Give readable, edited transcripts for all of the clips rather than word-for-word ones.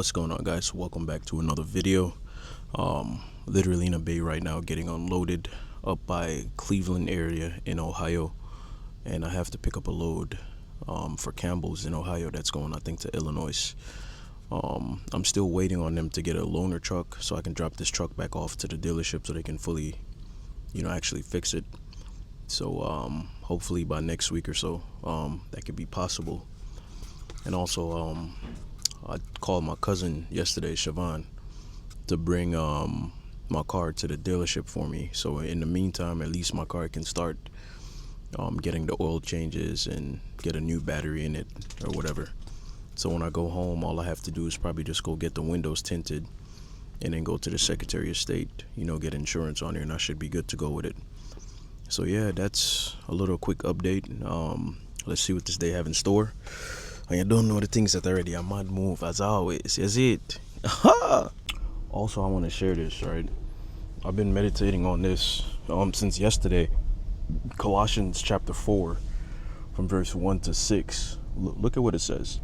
What's going on, guys? Welcome back to another video. Literally in a bay right now, getting unloaded up by Cleveland area in Ohio, and I have to pick up a load for Campbell's in Ohio that's going, I think, to Illinois. I'm still waiting on them to get a loaner truck so I can drop this truck back off to the dealership so they can fully, actually fix it. So hopefully by next week or so, that could be possible. And also, I called my cousin yesterday, Siobhan, to bring my car to the dealership for me. So in the meantime, at least my car can start getting the oil changes and get a new battery in it or whatever. So when I go home, all I have to do is probably just go get the windows tinted and then go to the Secretary of State, get insurance on it, and I should be good to go with it. So yeah, that's a little quick update. Let's see what this day have in store. And you don't know the things that already I might move as always. Is it? Also, I want to share this, right? I've been meditating on this since yesterday. Colossians chapter 4 from verse 1 to 6. Look at what it says.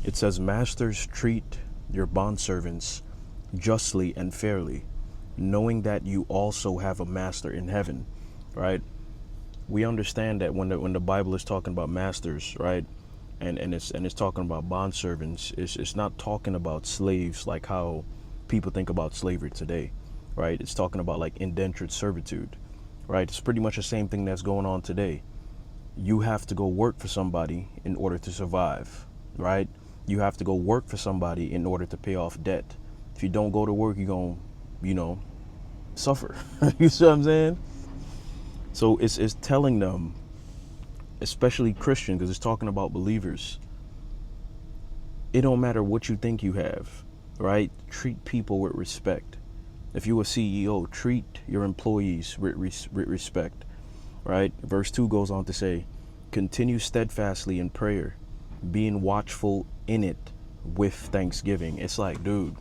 It says, "Masters, treat your bondservants justly and fairly, knowing that you also have a master in heaven." Right? We understand that when the Bible is talking about masters, right? And it's talking about bondservants, it's not talking about slaves like how people think about slavery today, right? It's talking about like indentured servitude, right? It's pretty much the same thing that's going on today. You have to go work for somebody in order to survive, right? You have to go work for somebody in order to pay off debt. If you don't go to work, you're going to, suffer. You see what I'm saying? So it's telling them, especially Christian, because it's talking about believers, it don't matter what you think you have, right? Treat people with respect. If you're a CEO, treat your employees with respect, right? Verse 2 goes on to say, "Continue steadfastly in prayer, being watchful in it with thanksgiving." It's like, dude,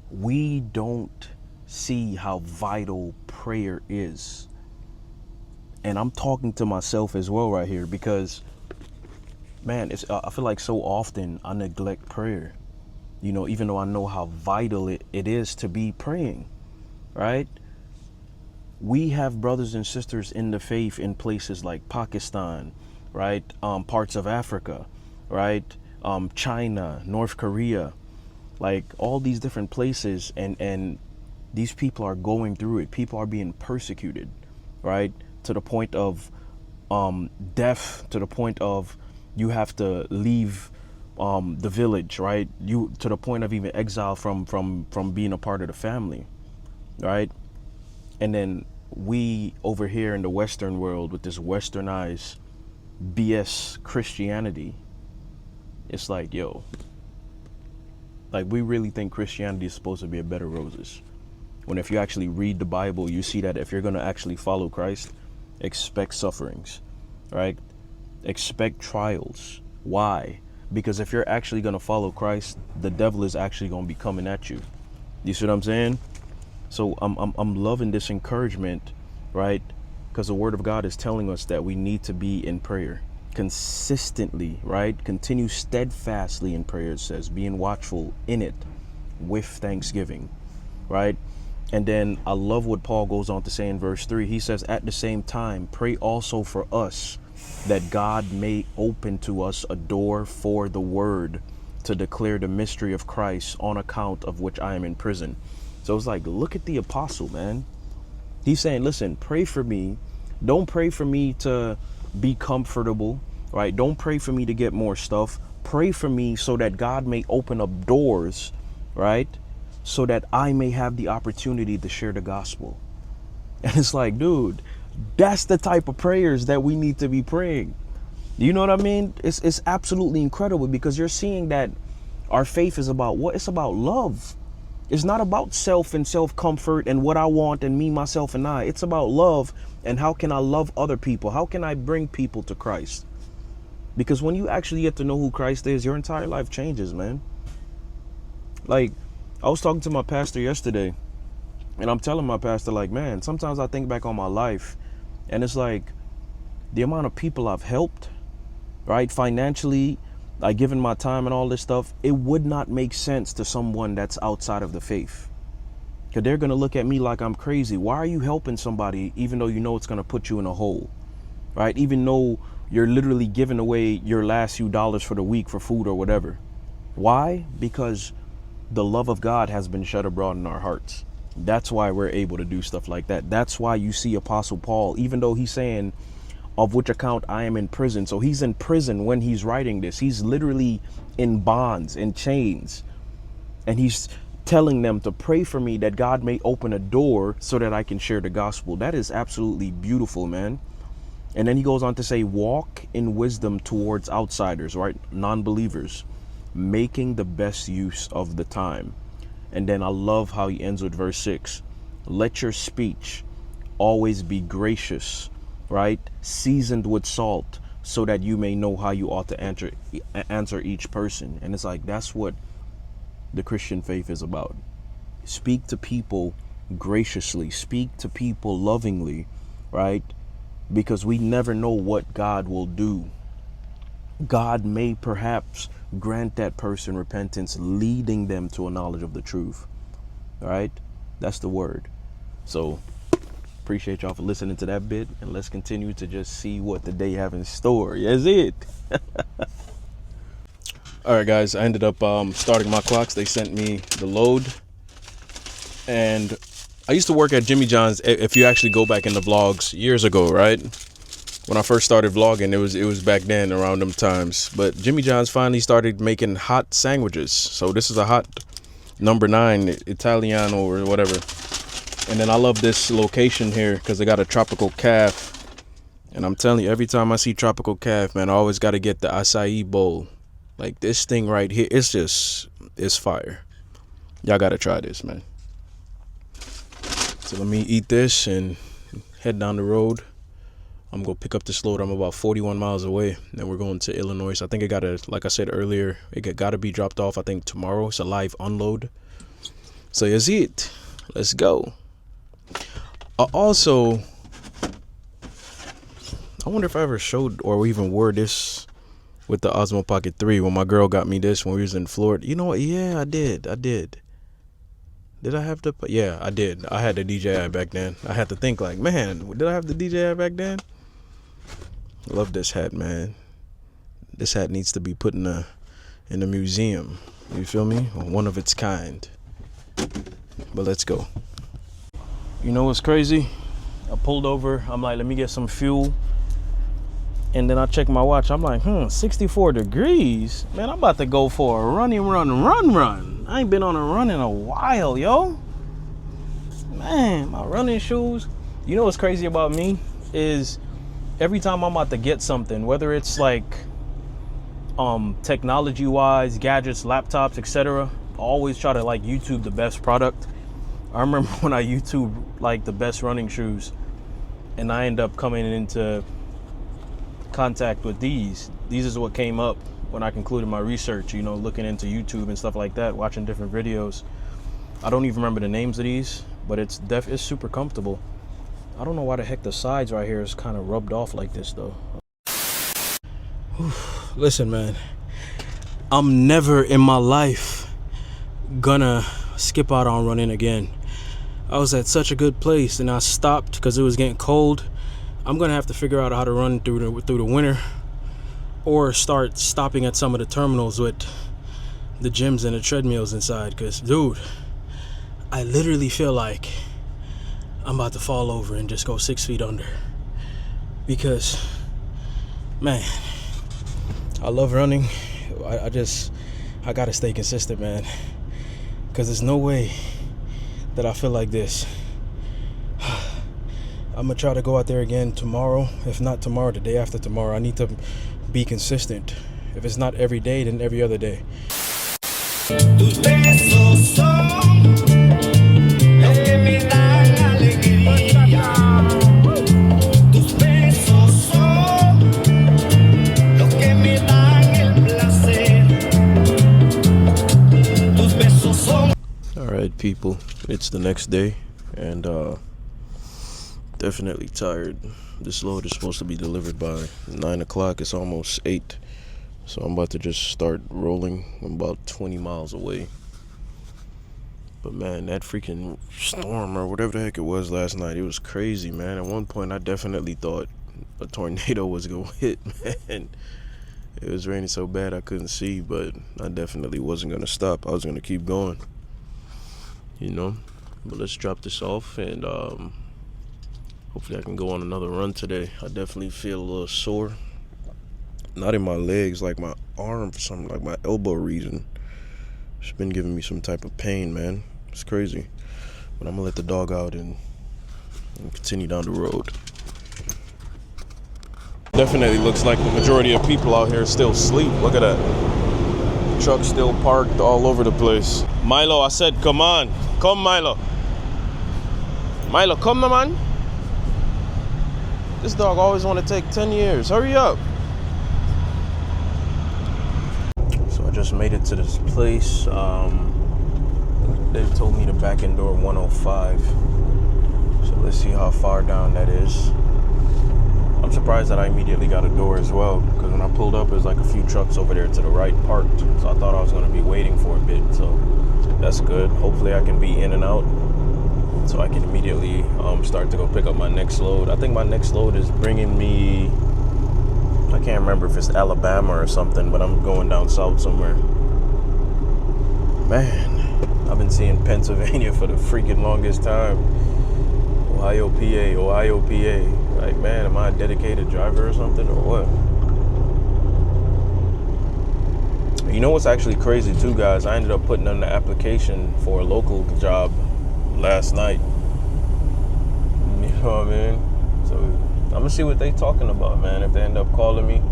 we don't see how vital prayer is. And I'm talking to myself as well right here because, man, I feel like so often I neglect prayer, even though I know how vital it is to be praying, right? We have brothers and sisters in the faith in places like Pakistan, right? Parts of Africa, right? China, North Korea, like all these different places. And these people are going through it. People are being persecuted, right? To the point of death, to the point of you have to leave the village, right? You to the point of even exile from being a part of the family, right? And then we over here in the Western world with this westernized BS Christianity, it's like, yo, like we really think Christianity is supposed to be a bed of roses. When if you actually read the Bible, you see that if you're going to actually follow Christ, expect sufferings, right? Expect trials. Why? Because if you're actually going to follow Christ, the devil is actually going to be coming at you. You see what I'm saying? So I'm loving this encouragement, right? Because the word of God is telling us that we need to be in prayer consistently, right? Continue steadfastly in prayer, it says, being watchful in it with thanksgiving, right? And then I love what Paul goes on to say in verse 3. He says, "At the same time, pray also for us, that God may open to us a door for the word to declare the mystery of Christ, on account of which I am in prison." So it's like, look at the apostle, man. He's saying, listen, pray for me. Don't pray for me to be comfortable, right? Don't pray for me to get more stuff. Pray for me so that God may open up doors, right? So that I may have the opportunity to share the gospel. And it's like, dude, that's the type of prayers that we need to be praying. You know what I mean? It's absolutely incredible because you're seeing that our faith is about what? It's about love. It's not about self and self-comfort and what I want and me, myself, and I. It's about love and how can I love other people? How can I bring people to Christ? Because when you actually get to know who Christ is, your entire life changes, man. Like, I was talking to my pastor yesterday, and I'm telling my pastor, like, man, sometimes I think back on my life, and it's like the amount of people I've helped, right? Financially, like giving my time and all this stuff, it would not make sense to someone that's outside of the faith. Because they're going to look at me like I'm crazy. Why are you helping somebody even though you know it's going to put you in a hole, right? Even though you're literally giving away your last few dollars for the week for food or whatever. Why? Because the love of God has been shed abroad in our hearts. That's why we're able to do stuff like that. That's why you see Apostle Paul, even though he's saying, of which account I am in prison. So he's in prison when he's writing this. He's literally in bonds, in chains. And he's telling them to pray for me that God may open a door so that I can share the gospel. That is absolutely beautiful, man. And then he goes on to say, walk in wisdom towards outsiders, right? Non-believers, making the best use of the time. And then I love how he ends with verse 6. Let your speech always be gracious, right? Seasoned with salt, so that you may know how you ought to answer each person. And it's like, that's what the Christian faith is about. Speak to people graciously, speak to people lovingly, right? Because we never know what God will do. God may perhaps grant that person repentance, leading them to a knowledge of the truth. All right, that's the word. So appreciate y'all for listening to that bit, and let's continue to just see what the day have in store. Yes, it. All right, guys, I ended up starting my clocks. They sent me the load, and I used to work at Jimmy John's. If you actually go back in the vlogs years ago, right? When I first started vlogging, it was back then around them times. But Jimmy John's finally started making hot sandwiches. So this is a hot number 9 Italiano or whatever. And then I love this location here because they got a tropical calf. And I'm telling you, every time I see tropical calf, man, I always got to get the acai bowl. Like this thing right here, it's fire. Y'all got to try this, man. So let me eat this and head down the road. I'm going to pick up this load. I'm about 41 miles away. Then we're going to Illinois. So I think like I said earlier, it got to be dropped off, I think, tomorrow. It's a live unload. So here's it. Let's go. Also, I wonder if I ever showed or even wore this with the Osmo Pocket 3 when my girl got me this when we was in Florida. You know what? Yeah, I did. Did I have the... Yeah, I did. I had the DJI back then. I had to think like, man, did I have the DJI back then? Love this hat, man. This hat needs to be put in a museum. You feel me? One of its kind. But let's go. You know what's crazy? I pulled over. I'm like, let me get some fuel. And then I check my watch. I'm like, 64 degrees. Man, I'm about to go for a run. I ain't been on a run in a while, yo. Man, my running shoes. You know what's crazy about me is every time I'm about to get something, whether it's like technology wise, gadgets, laptops, etc., I always try to like YouTube the best product. I remember when I YouTube like the best running shoes, and I end up coming into contact with these is what came up when I concluded my research, you know, looking into YouTube and stuff like that, watching different videos. I don't even remember the names of these, but it's super comfortable. I don't know why the heck the sides right here is kind of rubbed off like this though. Whew. Listen, man, I'm never in my life gonna skip out on running again. I was at such a good place and I stopped because it was getting cold. I'm gonna have to figure out how to run through the winter, or start stopping at some of the terminals with the gyms and the treadmills inside. Because, dude, I literally feel like I'm about to fall over and just go 6 feet under. Because, man, I love running. I gotta stay consistent, man. Because there's no way that I feel like this. I'm gonna try to go out there again tomorrow. If not tomorrow, the day after tomorrow. I need to be consistent. If it's not every day, then every other day. Tus besos son los que me dan alegría. Tus besos son los que me dan el placer. Tus besos son. All right, people. It's the next day, and definitely tired. This load is supposed to be delivered by 9 o'clock. It's almost 8. So I'm about to just start rolling. I'm about 20 miles away. But man, that freaking storm or whatever the heck it was last night, it was crazy, man. At one point I definitely thought a tornado was gonna hit, man. It was raining so bad I couldn't see, but I definitely wasn't gonna stop. I was gonna keep going, you know. But let's drop this off, and hopefully I can go on another run today. I definitely feel a little sore. Not in my legs, like my arm for something, like my elbow reason. It's been giving me some type of pain, man. It's crazy. But I'm gonna let the dog out and continue down the road. Definitely looks like the majority of people out here still sleep. Look at that. Truck still parked all over the place. Milo, I said, come on. Come, Milo. Milo, come, man. This dog always want to take 10 years. Hurry up. So I just made it to this place. They told me to back in door 105. So let's see how far down that is. I'm surprised that I immediately got a door as well, because when I pulled up, there's like a few trucks over there to the right parked. So I thought I was going to be waiting for a bit. So that's good. Hopefully I can be in and out so I can immediately start to go pick up my next load. I think my next load is bringing me, I can't remember if it's Alabama or something, but I'm going down south somewhere. Man, I've been seeing Pennsylvania for the freaking longest time. Ohio, PA, Ohio, PA. Like, man, am I a dedicated driver or something, or what? You know what's actually crazy too, guys? I ended up putting in the application for a local job last night. You know what I mean? So I'm gonna see what they talking about, man. If they end up calling me,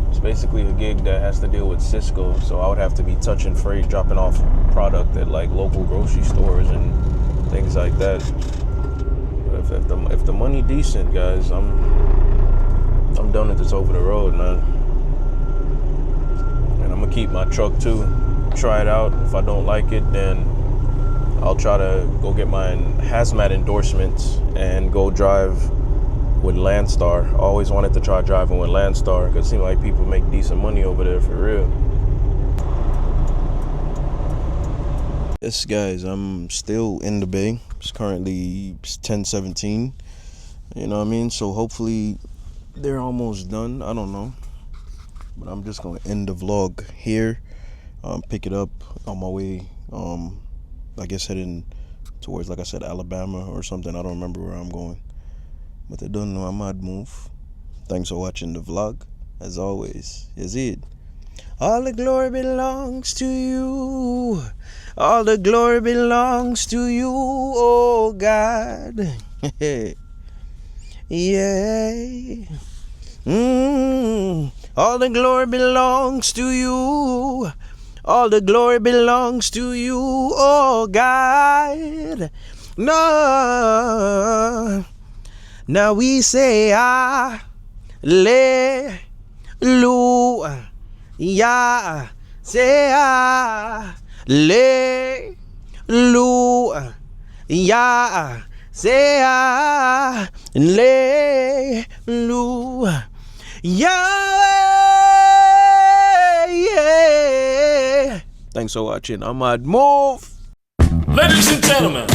it's basically a gig that has to deal with Cisco. So I would have to be touching freight, dropping off product at like local grocery stores and things like that. If the money decent, guys, I'm done with this over the road, man. And I'm gonna keep my truck too. Try it out. If I don't like it, then I'll try to go get my hazmat endorsements and go drive with Landstar. I always wanted to try driving with Landstar because it seems like people make decent money over there for real. Yes, guys, I'm still in the bay. It's currently 10:17. You know what I mean? So hopefully they're almost done. I don't know. But I'm just going to end the vlog here. Pick it up on my way. I guess heading towards, like I said, Alabama or something. I don't remember where I'm going. But I don't know. I might move. Thanks for watching the vlog. As always, is it. All the glory belongs to you. All the glory belongs to you, oh God. Yeah. All the glory belongs to you. All the glory belongs to you, oh God. No. Now we say hallelujah. Yeah, say hallelujah. Yeah, say hallelujah. Yeah. Thanks for watching. I'm Move. Ladies and gentlemen.